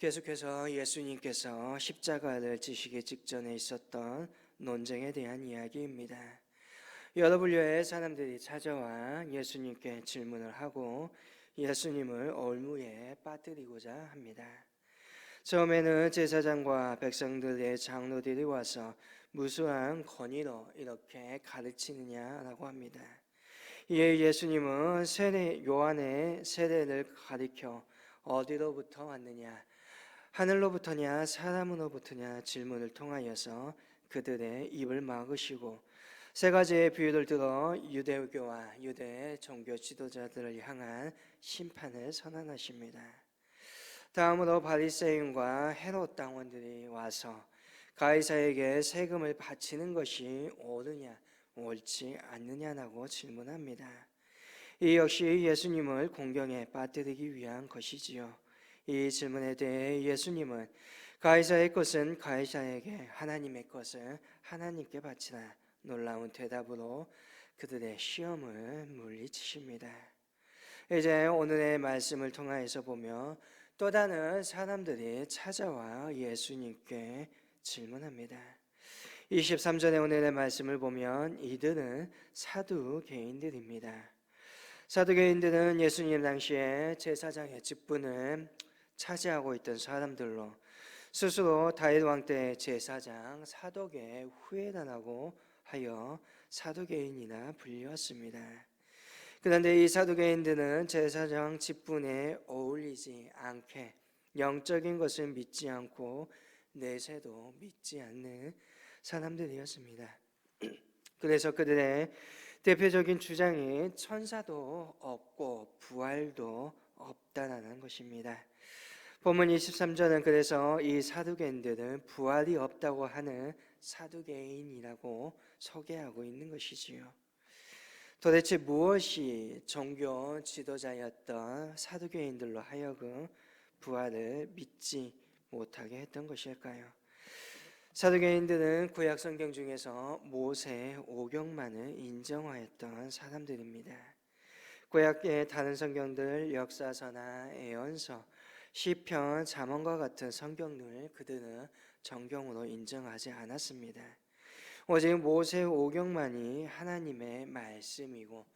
계속해서 예수님께서 십자가를 지시기 직전에 있었던 논쟁에 대한 이야기입니다. 여러 분류의 사람들이 찾아와 예수님께 질문을 하고 예수님을 올무에 빠뜨리고자 합니다. 처음에는 제사장과 백성들의 장로들이 와서 무수한 권위로 이렇게 가르치느냐라고 합니다. 이에 예수님은 요한의 세례를 가리켜 어디로부터 왔느냐, 하늘로부터냐 사람으로부터냐 질문을 통하여서 그들의 입을 막으시고 세 가지의 비유를 들어 유대교와 유대 종교 지도자들을 향한 심판을 선언하십니다. 다음으로 바리새인과 헤롯 당원들이 와서 가이사에게 세금을 바치는 것이 옳으냐 옳지 않느냐라고 질문합니다. 이 역시 예수님을 공경에 빠뜨리기 위한 것이지요. 이 질문에 대해 예수님은 가이사의 것은 가이사에게, 하나님의 것은 하나님께 바치라 놀라운 대답으로 그들의 시험을 물리치십니다. 이제 오늘의 말씀을 통하여서 보며 또 다른 사람들이 찾아와 예수님께 질문합니다. 23절의 오늘의 말씀을 보면 이들은 사두개인들입니다. 사두개인들은 예수님 당시에 제사장의 직분을 차지하고 있던 사람들로 스스로 다윗 왕 때 제사장 사독의 후예라고 하여 사두개인이라 불렸습니다. 그런데 이 사두개인들은 제사장 직분에 어울리지 않게 영적인 것을 믿지 않고 내세도 믿지 않는 사람들이었습니다. 그래서 그들의 대표적인 주장이 천사도 없고 부활도 없다라는 것입니다. 본문 23절은 그래서 이 사두개인들은 부활이 없다고 하는 사두개인이라고 소개하고 있는 것이지요. 도대체 무엇이 종교 지도자였던 사두개인들로 하여금 부활을 믿지 못하게 했던 것일까요? 사두개인들은 구약 성경 중에서 모세 오경만을 인정하였던 사람들입니다. 구약의 다른 성경들 역사서나 예언서, 시편, 잠언과 같은 성경을 그들은 정경으로 인정하지 않았습니다. 오직 모세 오경만이 하나님의 말씀이고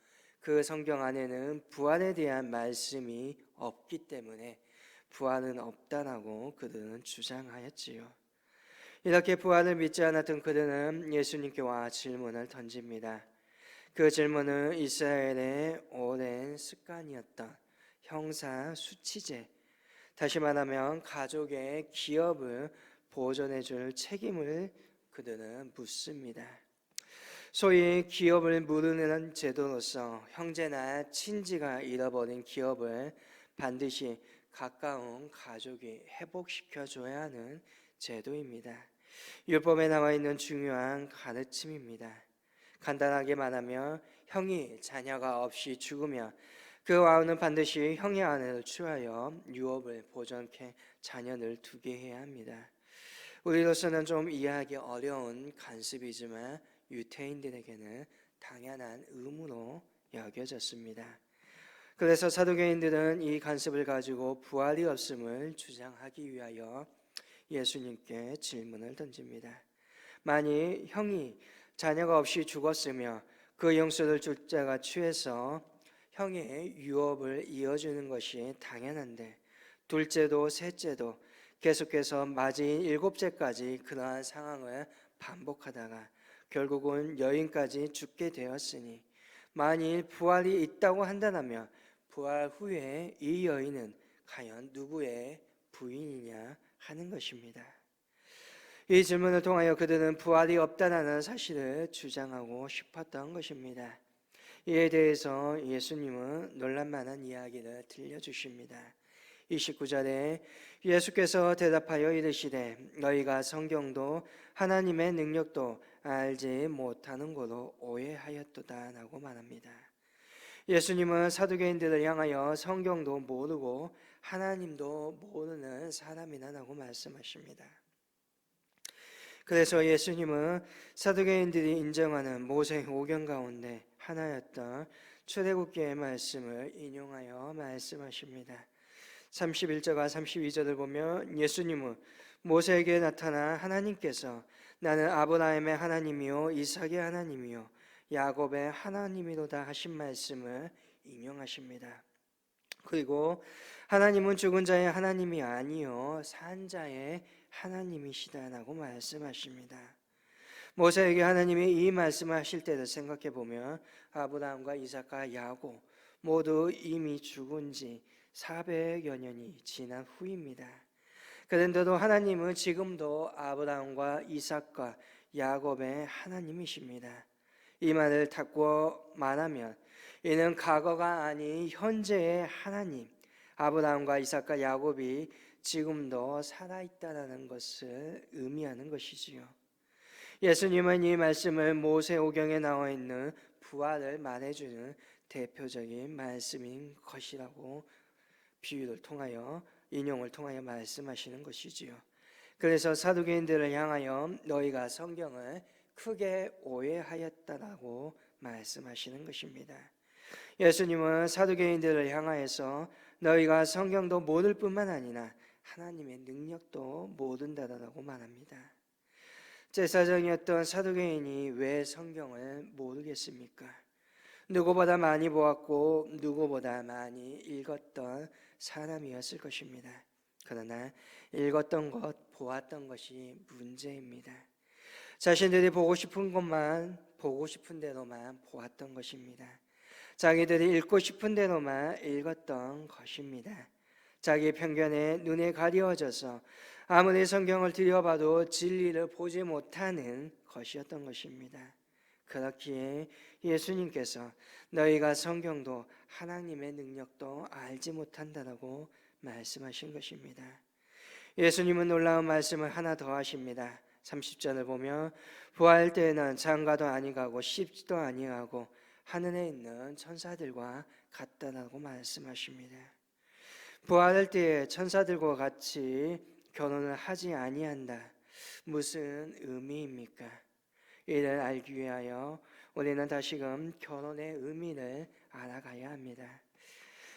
그 성경 안에는 부활에 대한 말씀이 없기 때문에 부활은 없다라고 그들은 주장하였지요. 이렇게 부활을 믿지 않았던 그들은 예수님께 와 질문을 던집니다. 그 질문은 이스라엘의 오랜 습관이었던 형사 수치제, 다시 말하면 가족의 기업을 보존해 줄 책임을 그들은 묻습니다. 소위 기업을 물으는 제도로서 형제나 친지가 잃어버린 기업을 반드시 가까운 가족이 회복시켜줘야 하는 제도입니다. 율법에 나와 있는 중요한 가르침입니다. 간단하게 말하면 형이 자녀가 없이 죽으면 그 아우는 반드시 형의 아내를 취하여 유업을 보존케 자녀를 두게 해야 합니다. 우리로서는 좀 이해하기 어려운 관습이지만 유태인들에게는 당연한 의무로 여겨졌습니다. 그래서 사두개인들은 이 관습을 가지고 부활이 없음을 주장하기 위하여 예수님께 질문을 던집니다. 만일 형이 자녀가 없이 죽었으며 그 용서를 줄 자가 취해서 형의 유업을 이어주는 것이 당연한데 둘째도 셋째도 계속해서 맞이인 7째까지 그러한 상황을 반복하다가 결국은 여인까지 죽게 되었으니 만일 부활이 있다고 한다면 부활 후에 이 여인은 과연 누구의 부인이냐 하는 것입니다. 이 질문을 통하여 그들은 부활이 없다는 사실을 주장하고 싶었던 것입니다. 이에 대해서 예수님은 놀랄만한 이야기를 들려주십니다. 29절에 예수께서 대답하여 이르시되 너희가 성경도 하나님의 능력도 알지 못하는 거로 오해하였도다 라고 말합니다. 예수님은 사두개인들을 향하여 성경도 모르고 하나님도 모르는 사람이라고 말씀하십니다. 그래서 예수님은 사두개인들이 인정하는 모세 오경 가운데 하나였던 출애굽기의 말씀을 인용하여 말씀하십니다. 31절과 32절을 보면 예수님은 모세에게 나타나 하나님께서 나는 아브라함의 하나님이요 이삭의 하나님이요 야곱의 하나님이로다 하신 말씀을 인용하십니다. 그리고 하나님은 죽은 자의 하나님이 아니요 산 자의 하나님이시다라고 말씀하십니다. 모세에게 하나님이 이 말씀을 하실 때를 생각해 보면 아브라함과 이삭과 야곱 모두 이미 죽은 지 400여 년이 지난 후입니다. 그런데도 하나님은 지금도 아브라함과 이삭과 야곱의 하나님이십니다. 이 말을 닫고 말하면 이는 과거가 아닌 현재의 하나님, 아브라함과 이삭과 야곱이 지금도 살아있다는 것을 의미하는 것이지요. 예수님은 이 말씀을 모세오경에 나와 있는 부활을 말해주는 대표적인 말씀인 것이라고 비유를 통하여 인용을 통하여 말씀하시는 것이지요. 그래서 사두개인들을 향하여 너희가 성경을 크게 오해하였다라고 말씀하시는 것입니다. 예수님은 사두개인들을 향하여서 너희가 성경도 모를 뿐만 아니라 하나님의 능력도 모른다라고 말합니다. 제사장이었던 사두개인이 왜 성경을 모르겠습니까? 누구보다 많이 보았고 누구보다 많이 읽었던 사람이었을 것입니다. 그러나 읽었던 것, 보았던 것이 문제입니다. 자신들이 보고 싶은 것만 보고 싶은 대로만 보았던 것입니다. 자기들이 읽고 싶은 대로만 읽었던 것입니다. 자기 편견에 눈에 가려워져서 아무리 성경을 들여봐도 진리를 보지 못하는 것이었던 것입니다. 그렇기에 예수님께서 너희가 성경도 하나님의 능력도 알지 못한다라고 말씀하신 것입니다. 예수님은 놀라운 말씀을 하나 더 하십니다. 30절을 보면 부활 때에는 장가도 아니가고 씹지도 아니하고 하늘에 있는 천사들과 같다라고 말씀하십니다. 부활할 때에 천사들과 같이 결혼을 하지 아니한다. 무슨 의미입니까? 이를 알기 위하여 우리는 다시금 결혼의 의미를 알아가야 합니다.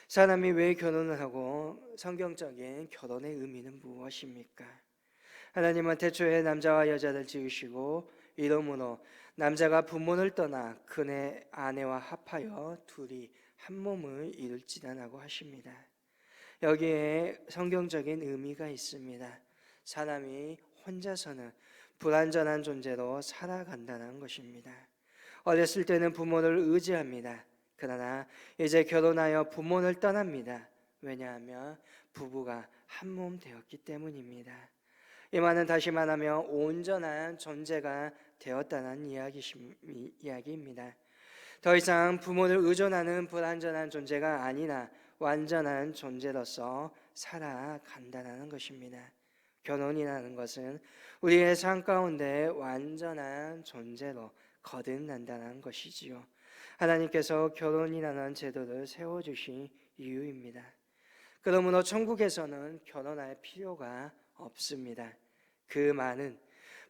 사람이 왜 결혼을 하고 성경적인 결혼의 의미는 무엇입니까? 하나님은 태초에 남자와 여자를 지으시고 이러므로 남자가 부모를 떠나 그네 아내와 합하여 둘이 한 몸을 이룰지라고 하십니다. 여기에 성경적인 의미가 있습니다. 사람이 혼자서는 불완전한 존재로 살아간다는 것입니다. 어렸을 때는 부모를 의지합니다. 그러나 이제 결혼하여 부모를 떠납니다. 왜냐하면 부부가 한 몸 되었기 때문입니다. 이 말은 다시 말하면 온전한 존재가 되었다는 이야기입니다. 더 이상 부모를 의존하는 불완전한 존재가 아니라 완전한 존재로서 살아간다는 것입니다. 결혼이라는 것은 우리의 삶 가운데 완전한 존재로 거듭난다는 것이지요. 하나님께서 결혼이라는 제도를 세워주신 이유입니다. 그러므로 천국에서는 결혼할 필요가 없습니다. 그 말은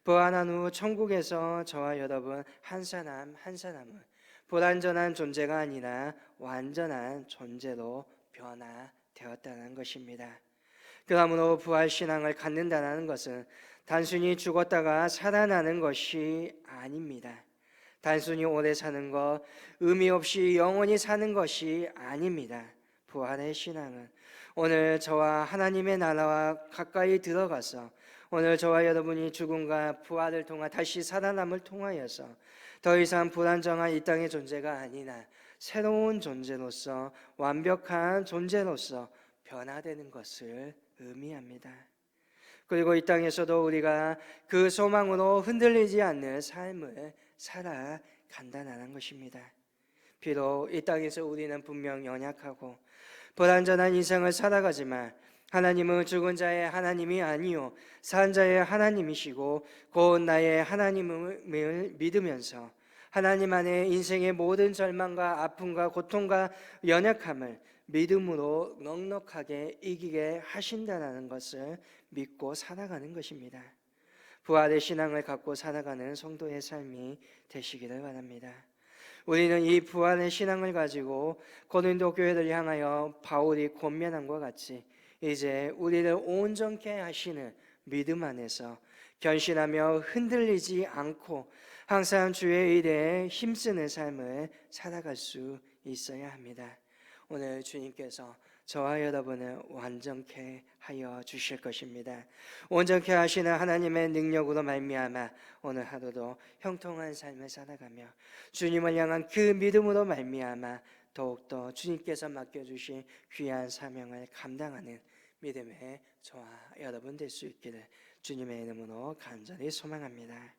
부활한 후 천국에서 저와 여러분 한 사람 한 사람은 불완전한 존재가 아니라 완전한 존재로 변화되었다는 것입니다. 그러므로 부활신앙을 갖는다는 것은 단순히 죽었다가 살아나는 것이 아닙니다. 단순히 오래 사는 것, 의미 없이 영원히 사는 것이 아닙니다. 부활의 신앙은 오늘 저와 하나님의 나라와 가까이 들어가서 오늘 저와 여러분이 죽음과 부활을 통해 다시 살아남을 통하여서 더 이상 불안정한 이 땅의 존재가 아니라 새로운 존재로서 완벽한 존재로서 변화되는 것을 의미합니다. 그리고 이 땅에서도 우리가 그 소망으로 흔들리지 않는 삶을 살아간다는 것입니다. 비록 이 땅에서 우리는 분명 연약하고 불완전한 인생을 살아가지만 하나님은 죽은 자의 하나님이 아니요 산 자의 하나님이시고 곧 나의 하나님을 믿으면서 하나님 안에 인생의 모든 절망과 아픔과 고통과 연약함을 믿음으로 넉넉하게 이기게 하신다는 것을 믿고 살아가는 것입니다. 부활의 신앙을 갖고 살아가는 성도의 삶이 되시기를 바랍니다. 우리는 이 부활의 신앙을 가지고 고린도 교회를 향하여 바울이 권면함과 같이 이제 우리를 온전케 하시는 믿음 안에서 견신하며 흔들리지 않고 항상 주의 일에 힘쓰는 삶을 살아갈 수 있어야 합니다. 오늘 주님께서 저와 여러분을 완전케 하여 주실 것입니다. 온전케 하시는 하나님의 능력으로 말미암아 오늘 하루도 형통한 삶을 살아가며 주님을 향한 그 믿음으로 말미암아 더욱더 주님께서 맡겨주신 귀한 사명을 감당하는 믿음의 저와 여러분 될 수 있기를 주님의 이름으로 간절히 소망합니다.